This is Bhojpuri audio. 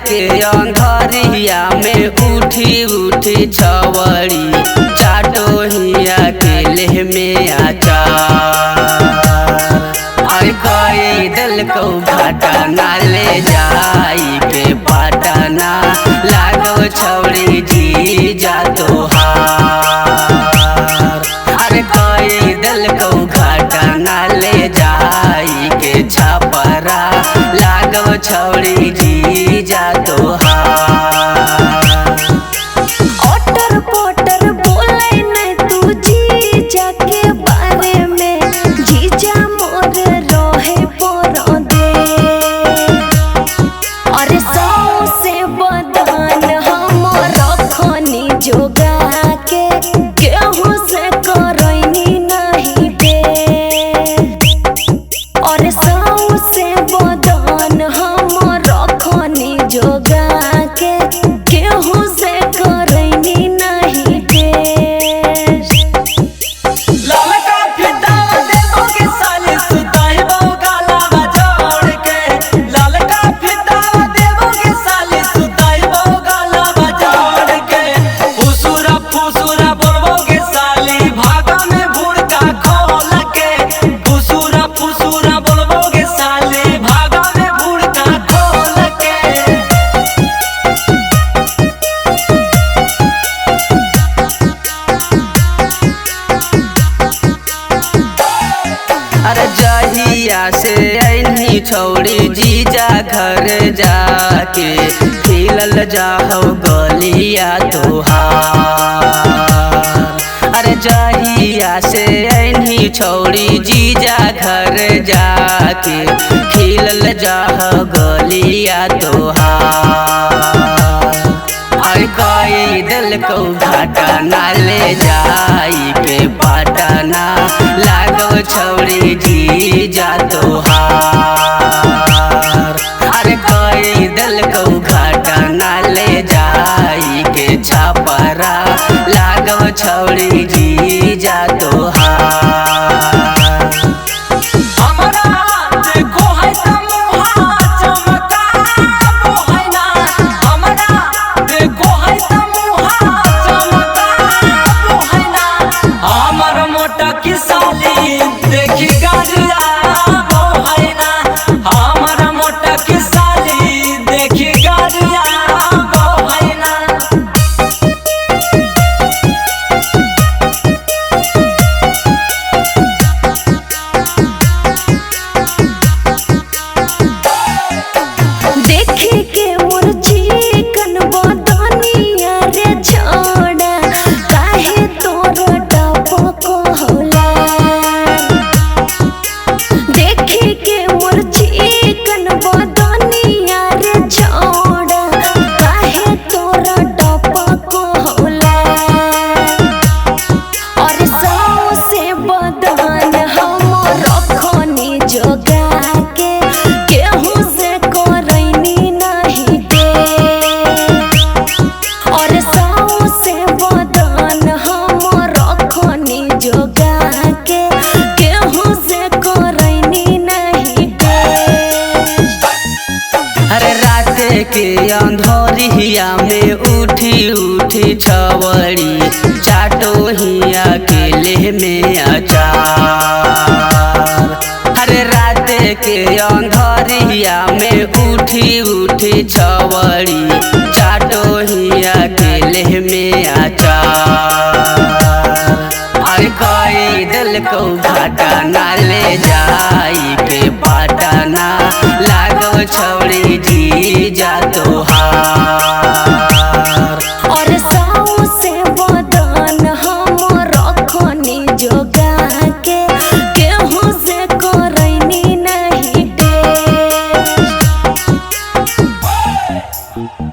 के अंधरिया में उठी उठी छवड़ी चाटो हिया अकेले में आचार और कई दिल को घाटा ना ले जाई के पाटना लागो छवड़ी जी जा तोहार अरे कई दिल को घाटा ना ले जाई के छपरा लागो छवड़ी जी जा तोहार। ओटर पोटर बोले न तू जीजा के बारे में जीजा मोर रोहे पोरो दे अरे सौ से बदन हम रखनी जोगा के केहू से करैनी नहीं दे अरे सौ से बदन हम रखनी जोगा के केहू से करैनी नहीं दे ललका फिदा देबो के साली सुताइबो गाला बजोड़ के ललका फिदा देबो के साली सुताइबो गाला बजोड़ के फुसुरा फुसुरा बोलबो के साली भागा में भुड़का खोल के फुसुरा फुसुरा बोलबो के साली भागा में भुड़का खोल के। अरे जहिया से ऐनी छौड़ी जीजा घर जाके खिलल जाहो गलिया तोहार अरे जहिया से ऐनी छौड़ी जीजा घर जाके खिलल जाहो गलिया तोहार और कई दिल को घाटा ना ले जाई के पाटना लागो छौड़ी जी जा तोहार अरे कई दिल को घाटा ना ले जाई के छपरा लागो छौड़ी जी जा तोहार। हमरा देखो है तमुहा चमकाबो है ना हमरा देखो है तमुहा चमकाबो है ना हमर मोटा की साली देखी गाड़ियाबो है ना हमर मोटा की साली देखी गाड़ियाबो है ना। देखे के मोर चिकन बदनिया रे छोड़ा काहे तोर टपक होला देखे के मोर चिकन बदनिया रे छोड़ा काहे तोर टपक होला और सौ से बदन हम रखनी जोगा के केहू से करैनी नहीं दे और सौ से बदन हम रखनी जोगा के केहू से करैनी नहीं दे। अरे रात के अंधरिया में उठी उठी छवड़ी चाटो हिया अकेले में आचार अरे रात के अंधरिया में उठी उठी छवड़ी चाटो